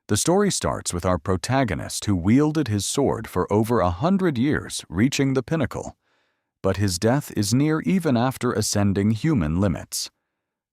The story starts with our protagonist who wielded his sword for over 100 years, reaching the pinnacle. But his death is near even after ascending human limits.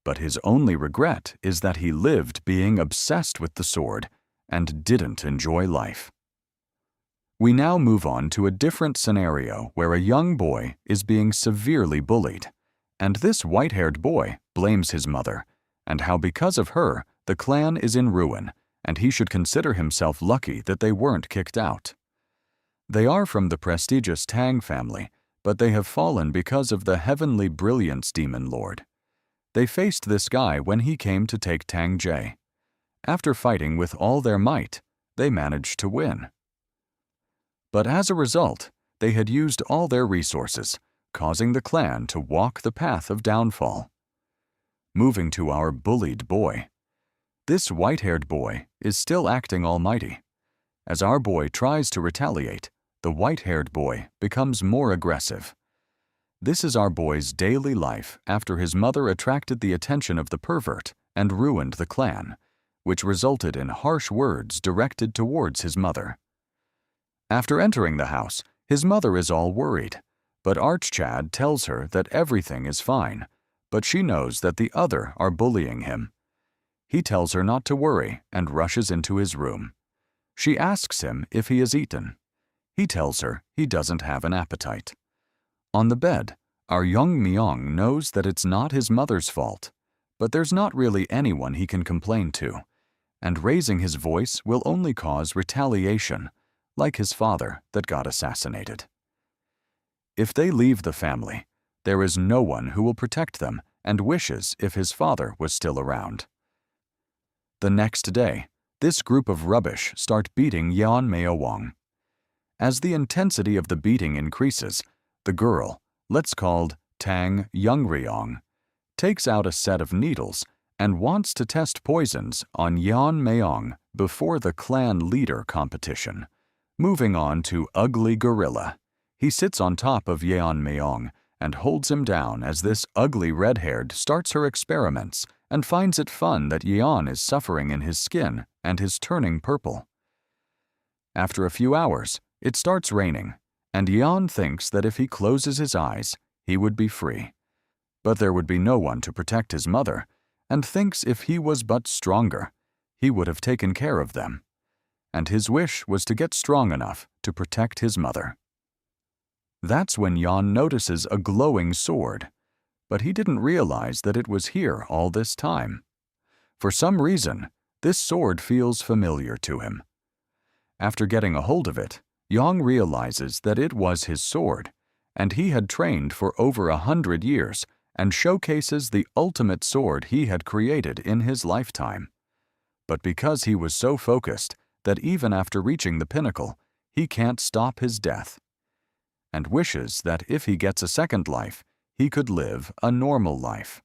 But his only regret is that he lived being obsessed with the sword and didn't enjoy life. We now move on to a different scenario where a young boy is being severely bullied, and this white-haired boy blames his mother, and how because of her, the clan is in ruin, and he should consider himself lucky that they weren't kicked out. They are from the prestigious Tang family, but they have fallen because of the heavenly brilliance demon lord. They faced this guy when he came to take Tang Jie. After fighting with all their might, they managed to win. But as a result, they had used all their resources, causing the clan to walk the path of downfall. Moving to our bullied boy. This white-haired boy is still acting almighty. As our boy tries to retaliate, the white-haired boy becomes more aggressive. This is our boy's daily life after his mother attracted the attention of the pervert and ruined the clan, which resulted in harsh words directed towards his mother. After entering the house, his mother is all worried, but Archchad tells her that everything is fine, but she knows that the other are bullying him. He tells her not to worry and rushes into his room. She asks him if he has eaten. He tells her he doesn't have an appetite. On the bed, our young Myong knows that it's not his mother's fault, but there's not really anyone he can complain to, and raising his voice will only cause retaliation, like his father that got assassinated. If they leave the family, there is no one who will protect them and wishes if his father was still around. The next day, this group of rubbish start beating Yeon Meowang. As the intensity of the beating increases, the girl, let's called Tang Youngryong, takes out a set of needles and wants to test poisons on Yeon Meong before the clan leader competition. Moving on to Ugly Gorilla. He sits on top of Yeon Meong and holds him down as this ugly red-haired starts her experiments and finds it fun that Yeon is suffering in his skin and is turning purple. After a few hours, it starts raining, and Yeon thinks that if he closes his eyes, he would be free. But there would be no one to protect his mother, and thinks if he was but stronger, he would have taken care of them. And his wish was to get strong enough to protect his mother. That's when Yeon notices a glowing sword, but he didn't realize that it was here all this time. For some reason, this sword feels familiar to him. After getting a hold of it, Yeon realizes that it was his sword, and he had trained for over 100 years and showcases the ultimate sword he had created in his lifetime. But because he was so focused that even after reaching the pinnacle, he can't stop his death, and wishes that if he gets a second life, he could live a normal life.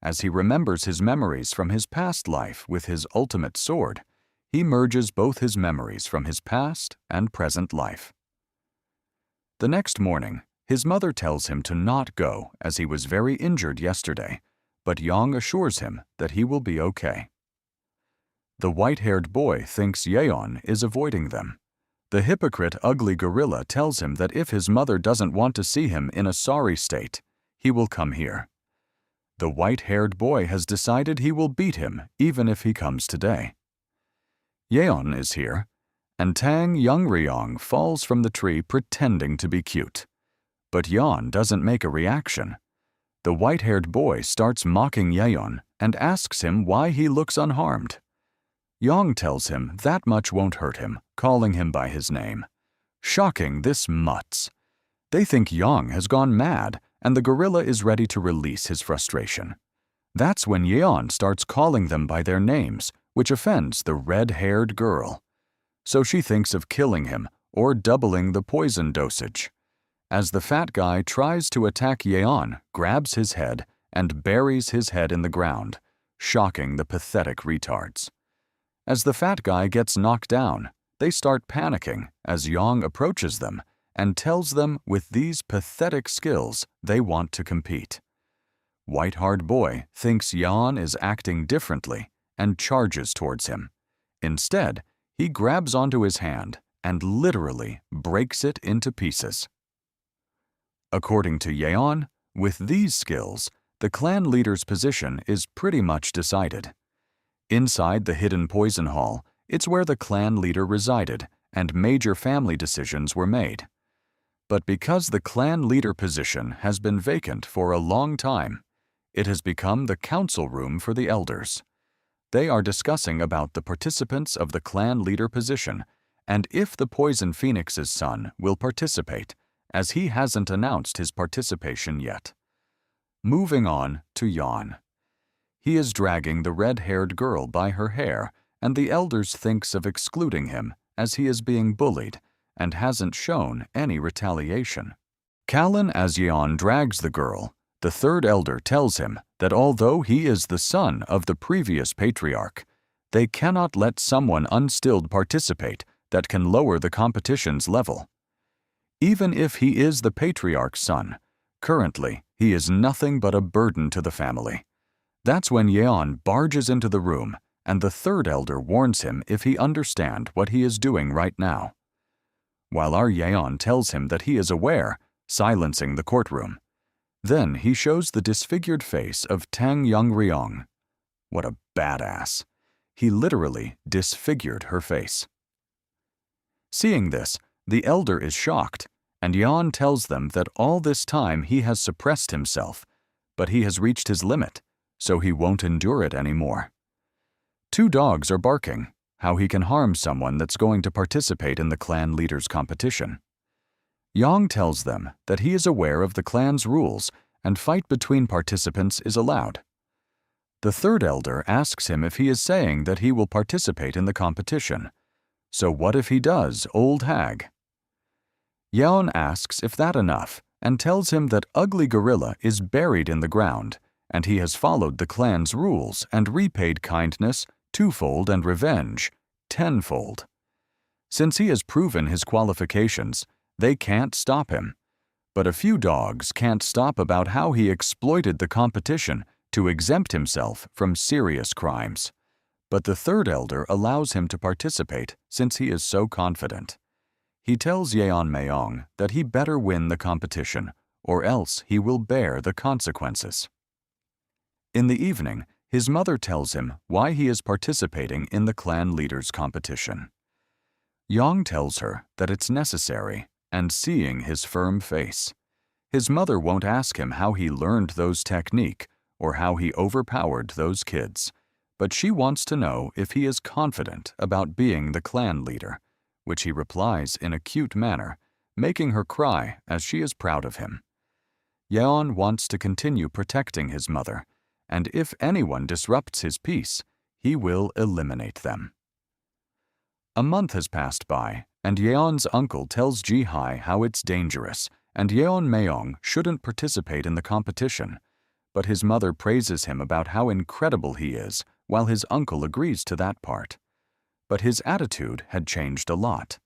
As he remembers his memories from his past life with his ultimate sword, he merges both his memories from his past and present life. The next morning, his mother tells him to not go as he was very injured yesterday, but Yeon assures him that he will be okay. The white-haired boy thinks Yeon is avoiding them. The hypocrite Ugly Gorilla tells him that if his mother doesn't want to see him in a sorry state, he will come here. The white-haired boy has decided he will beat him even if he comes today. Yeon is here, and Tang Youngryong falls from the tree pretending to be cute. But Yeon doesn't make a reaction. The white-haired boy starts mocking Yeon and asks him why he looks unharmed. Yeon tells him that much won't hurt him, calling him by his name. Shocking this mutts. They think Yeon has gone mad, and the gorilla is ready to release his frustration. That's when Yeon starts calling them by their names, which offends the red-haired girl. So she thinks of killing him or doubling the poison dosage. As the fat guy tries to attack Yeon, grabs his head and buries his head in the ground, shocking the pathetic retards. As the fat guy gets knocked down, they start panicking as Yeon approaches them and tells them with these pathetic skills they want to compete. White-haired boy thinks Yeon is acting differently and charges towards him. Instead, he grabs onto his hand and literally breaks it into pieces. According to Yeon, with these skills, the clan leader's position is pretty much decided. Inside the hidden poison hall, it's where the clan leader resided and major family decisions were made. But because the clan leader position has been vacant for a long time, it has become the council room for the elders. They are discussing about the participants of the clan leader position and if the Poison Phoenix's son will participate, as he hasn't announced his participation yet. Moving on to Yeon. He is dragging the red-haired girl by her hair, and the elders thinks of excluding him as he is being bullied and hasn't shown any retaliation. Callan, as Yeon drags the girl, the third elder tells him that although he is the son of the previous patriarch, they cannot let someone unstilled participate that can lower the competition's level. Even if he is the patriarch's son, currently he is nothing but a burden to the family. That's when Yeon barges into the room, and the third elder warns him if he understands what he is doing right now. While our Yeon tells him that he is aware, silencing the courtroom. Then he shows the disfigured face of Tang Young-ryong. What a badass. He literally disfigured her face. Seeing this, the elder is shocked, and Yeon tells them that all this time he has suppressed himself, but he has reached his limit, so he won't endure it anymore. Two dogs are barking, how he can harm someone that's going to participate in the clan leader's competition. Yang tells them that he is aware of the clan's rules and fight between participants is allowed. The third elder asks him if he is saying that he will participate in the competition. So what if he does, old hag? Yeon asks if that's enough and tells him that Ugly Gorilla is buried in the ground and he has followed the clan's rules and repaid kindness twofold and revenge tenfold. Since he has proven his qualifications, they can't stop him. But a few dogs can't stop about how he exploited the competition to exempt himself from serious crimes. But the third elder allows him to participate since he is so confident. He tells Yeon that he better win the competition or else he will bear the consequences. In the evening, his mother tells him why he is participating in the clan leader's competition. Yang tells her that it's necessary, and seeing his firm face. His mother won't ask him how he learned those technique or how he overpowered those kids, but she wants to know if he is confident about being the clan leader, which he replies in a cute manner, making her cry as she is proud of him. Yeon wants to continue protecting his mother, and if anyone disrupts his peace, he will eliminate them. A month has passed by, and Yeon's uncle tells Ji-hai how it's dangerous, and Yeon shouldn't participate in the competition, but his mother praises him about how incredible he is, while his uncle agrees to that part. But his attitude had changed a lot.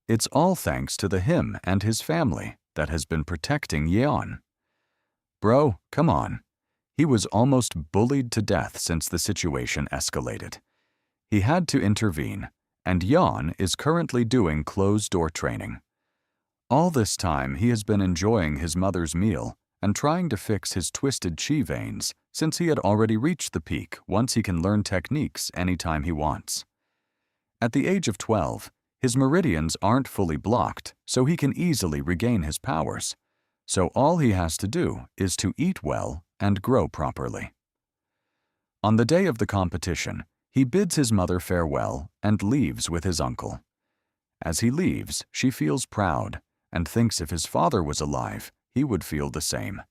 It's all thanks to him and his family that has been protecting Yeon. Bro, come on. He was almost bullied to death since the situation escalated. He had to intervene, and Yeon is currently doing closed-door training. All this time he has been enjoying his mother's meal and trying to fix his twisted chi veins since he had already reached the peak once he can learn techniques anytime he wants. At the age of 12, his meridians aren't fully blocked, so he can easily regain his powers. So all he has to do is to eat well and grow properly. On the day of the competition, he bids his mother farewell and leaves with his uncle. As he leaves, she feels proud and thinks if his father was alive, he would feel the same.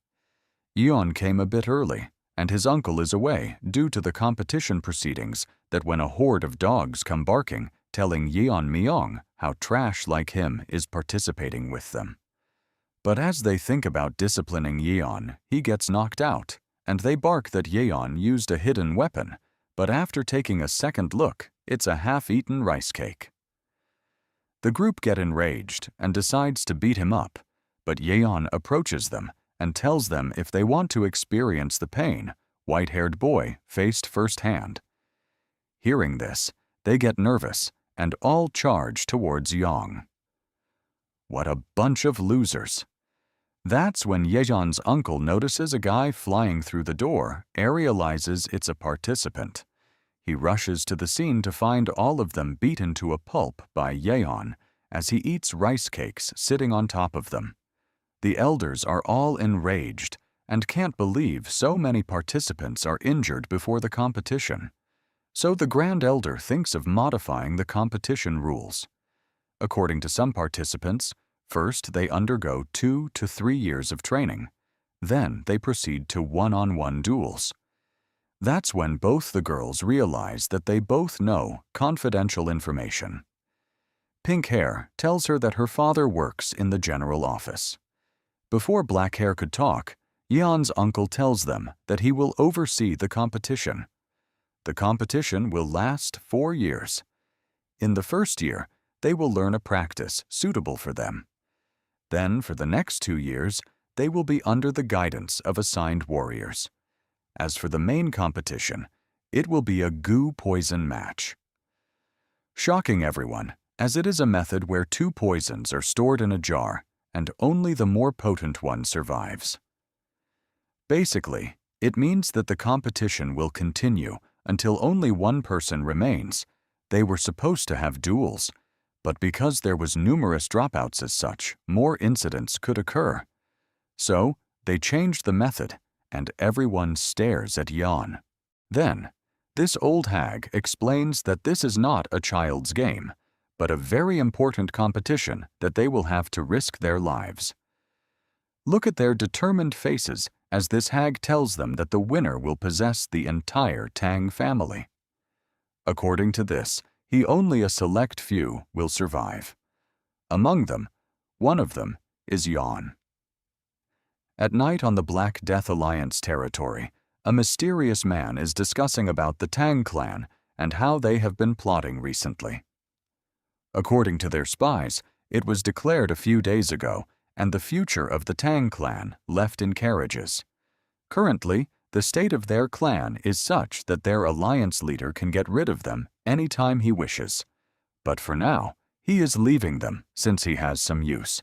Yeon came a bit early, and his uncle is away due to the competition proceedings that when a horde of dogs come barking, telling Yeon how trash like him is participating with them. But as they think about disciplining Yeon, he gets knocked out, and they bark that Yeon used a hidden weapon, but after taking a second look, it's a half-eaten rice cake. The group get enraged and decides to beat him up, but Yeon approaches them and tells them if they want to experience the pain white-haired boy faced firsthand. Hearing this, They get nervous and all charge towards Yang. What a bunch of losers! That's when Yeon's uncle notices a guy flying through the door, realizes it's a participant. He rushes to the scene to find all of them beaten to a pulp by Yeon as he eats rice cakes sitting on top of them. The elders are all enraged and can't believe so many participants are injured before the competition. So the Grand Elder thinks of modifying the competition rules. According to some participants, first they undergo 2 to 3 years of training. Then they proceed to one-on-one duels. That's when both the girls realize that they both know confidential information. Pink Hair tells her that her father works in the general office. Before Black Hair could talk, Yeon's uncle tells them that he will oversee the competition. The competition will last 4 years. In the first year, they will learn a practice suitable for them. Then, for the next 2 years, they will be under the guidance of assigned warriors. As for the main competition, it will be a goo poison match. Shocking everyone, as it is a method where 2 poisons are stored in a jar, and only the more potent one survives. Basically, it means that the competition will continue until only one person remains. They were supposed to have duels, but because there was numerous dropouts as such, more incidents could occur. So, they changed the method, and everyone stares at Yeon. Then, this old hag explains that this is not a child's game, but a very important competition that they will have to risk their lives. Look at their determined faces as this hag tells them that the winner will possess the entire Tang family. According to this, only a select few will survive. Among them, one of them is Yeon. At night on the Black Death Alliance territory, a mysterious man is discussing about the Tang clan and how they have been plotting recently. According to their spies, it was declared a few days ago, and the future of the Tang clan left in carriages. Currently, the state of their clan is such that their alliance leader can get rid of them anytime he wishes. But for now, he is leaving them since he has some use.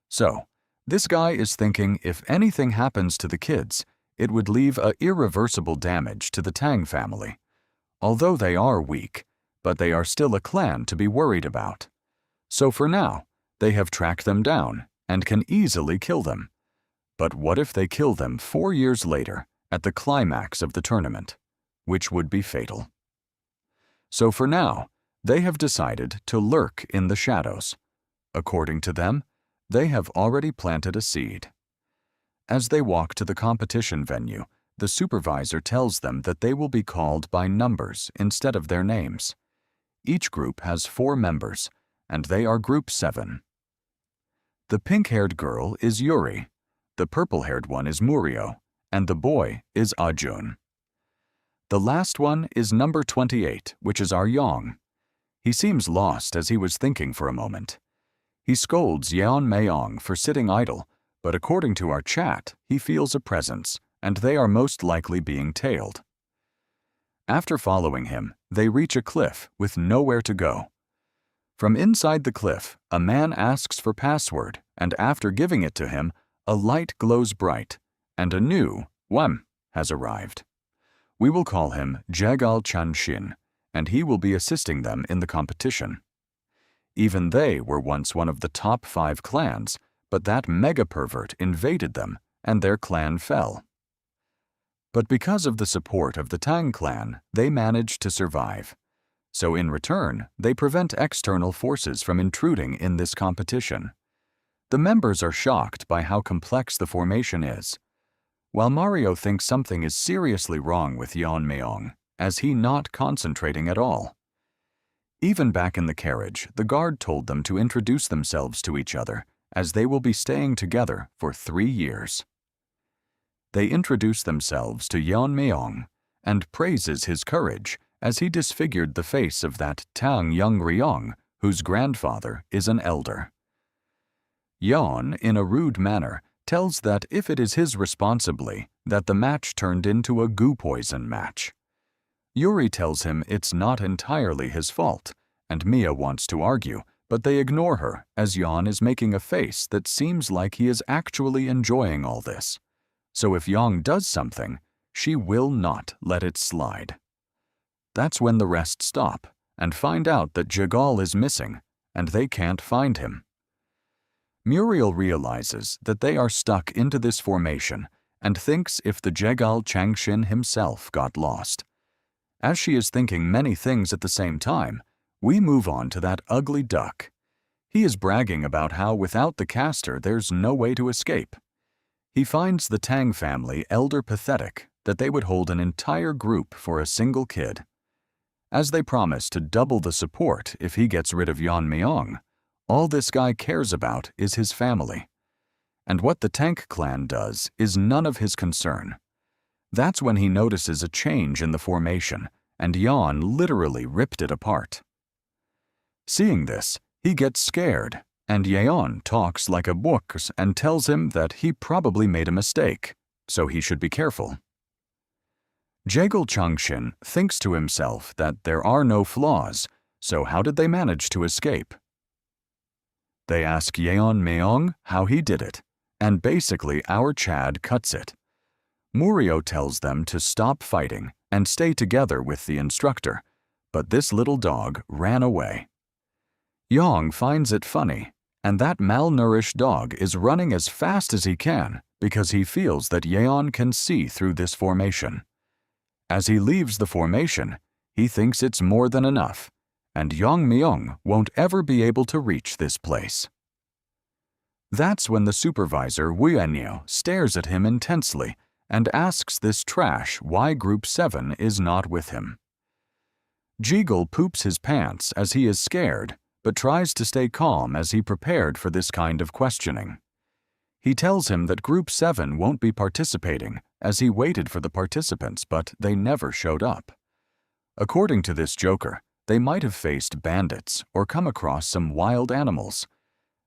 So, this guy is thinking if anything happens to the kids, it would leave irreversible damage to the Tang family. Although they are weak, but they are still a clan to be worried about. So for now, they have tracked them down and can easily kill them. But what if they kill them 4 years later at the climax of the tournament, which would be fatal? So for now, they have decided to lurk in the shadows. According to them, they have already planted a seed. As they walk to the competition venue, the supervisor tells them that they will be called by numbers instead of their names. Each group has 4 members, and they are Group 7. The pink-haired girl is Yuri, the purple-haired one is Murio, and the boy is Ajun. The last one is number 28, which is our Yong. He seems lost as he was thinking for a moment. He scolds Yeon Mayong for sitting idle, but according to our chat, he feels a presence, and they are most likely being tailed. After following him, they reach a cliff with nowhere to go. From inside the cliff, a man asks for password, and after giving it to him, a light glows bright, and a new Wem has arrived. We will call him Jagal Chanshin, and he will be assisting them in the competition. Even they were once one of the top 5 clans, but that mega-pervert invaded them, and their clan fell. But because of the support of the Tang clan, they managed to survive. So in return, they prevent external forces from intruding in this competition. The members are shocked by how complex the formation is. While Mario thinks something is seriously wrong with Yeon Mayong, as he not concentrating at all. Even back in the carriage, the guard told them to introduce themselves to each other, as they will be staying together for 3 years. They introduce themselves to Yeon Mayong and praises his courage as he disfigured the face of that Tang Young Ryong, whose grandfather is an elder. Yeon, in a rude manner, tells that if it is his responsibly that the match turned into a goo poison match. Yuri tells him it's not entirely his fault, and Mia wants to argue, but they ignore her as Jan is making a face that seems like he is actually enjoying all this. So if Yang does something, she will not let it slide. That's when the rest stop and find out that Jagal is missing, and they can't find him. Muriel realizes that they are stuck into this formation and thinks if the Jagal Changshin himself got lost. As she is thinking many things at the same time, we move on to that ugly duck. He is bragging about how without the caster there's no way to escape. He finds the Tang family elder pathetic that they would hold an entire group for a single kid. As they promise to double the support if he gets rid of Yan Myung, all this guy cares about is his family. And what the Tank clan does is none of his concern. That's when he notices a change in the formation, and Yan literally ripped it apart. Seeing this, he gets scared, and Yeon talks like a book and tells him that he probably made a mistake, so he should be careful. Jagal Changshin thinks to himself that there are no flaws, so how did they manage to escape? They ask Yeon Myung how he did it, and basically our Chad cuts it. Murio tells them to stop fighting and stay together with the instructor, but this little dog ran away. Yang finds it funny, and that malnourished dog is running as fast as he can because he feels that Yeon can see through this formation. As he leaves the formation, he thinks it's more than enough, and Yang Myung won't ever be able to reach this place. That's when the supervisor, Wuyenyo, stares at him intensely and asks this trash why Group 7 is not with him. Jeagle poops his pants as he is scared, but tries to stay calm as he prepared for this kind of questioning. He tells him that Group 7 won't be participating as he waited for the participants, but they never showed up. According to this joker, they might have faced bandits or come across some wild animals.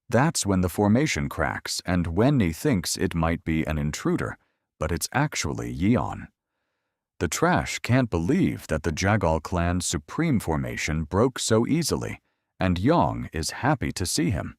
That's when the formation cracks and Wenny thinks it might be an intruder, but it's actually Yeon. The trash can't believe that the Jagal clan's supreme formation broke so easily, and Yang is happy to see him.